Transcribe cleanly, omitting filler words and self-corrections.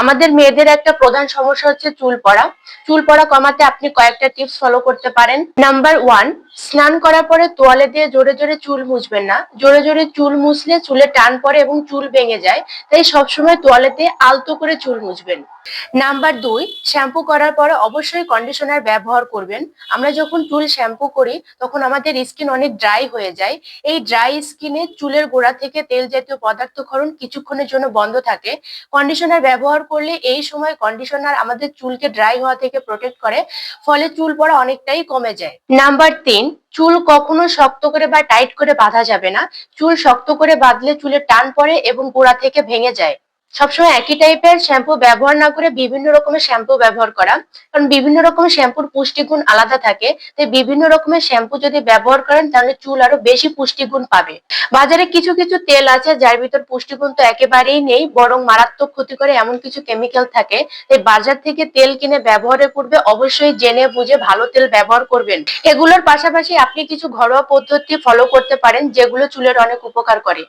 আমাদের মেয়েদের একটা প্রধান সমস্যা হচ্ছে চুল পড়া। চুল পড়া কমাতে আপনি কয়েকটা টিপস ফলো করতে পারেন। নাম্বার 1, স্নান করার পরে তোয়ালে দিয়ে জোরে জোরে চুল মুছবেন না। জোরে জোরে চুল মুছলে চুলে টান পড়ে এবং চুল ভেঙে যায়। তাই সবসময় তোয়ালে দিয়ে আলতো করে চুল মুছবেন। নাম্বার 2, শ্যাম্পু করার পরে অবশ্যই কন্ডিশনার ব্যবহার করবেন। আমরা যখন চুল শ্যাম্পু করি তখন আমাদের স্কিন অনেক ড্রাই হয়ে যায়। এই ড্রাই স্কিনে চুলের গোড়া থেকে তেল জাতীয় পদার্থ ক্ষরণ কিছুক্ষণের জন্য বন্ধ থাকে। কন্ডিশনার ব্যবহার করলে এই সময় কন্ডিশনার আমাদের চুলকে ড্রাই হওয়া থেকে প্রোটেক্ট করে, ফলে চুল পড়া অনেকটাই কমে যায়। নাম্বার 3, চুল কখনো শক্ত করে বা টাইট করে বাঁধা যাবে না। চুল শক্ত করে বাঁধলে চুলে টান পড়ে এবং গোড়া থেকে ভেঙে যায়। সবসময় একই টাইপের শ্যাম্পু ব্যবহার না করে বিভিন্ন রকমের শ্যাম্পু ব্যবহার করা, কারণ বিভিন্ন রকমের শ্যাম্পুর পুষ্টিগুণ আলাদা থাকে। তাই বিভিন্ন রকমের শ্যাম্পু যদি ব্যবহার করেন তাহলে চুল আরো বেশি পুষ্টিগুণ পাবে। বাজারে কিছু কিছু তেল আছে যার ভিতর পুষ্টিগুণ তো একেবারেই নেই, বরং মারাত্মক ক্ষতি করে এমন কিছু কেমিক্যাল থাকে। তাই বাজার থেকে তেল কিনে ব্যবহারের পূর্বে অবশ্যই জেনে বুঝে ভালো তেল ব্যবহার করবেন। এগুলোর পাশাপাশি আপনি কিছু ঘরোয়া পদ্ধতি ফলো করতে পারেন যেগুলো চুলের অনেক উপকার করে।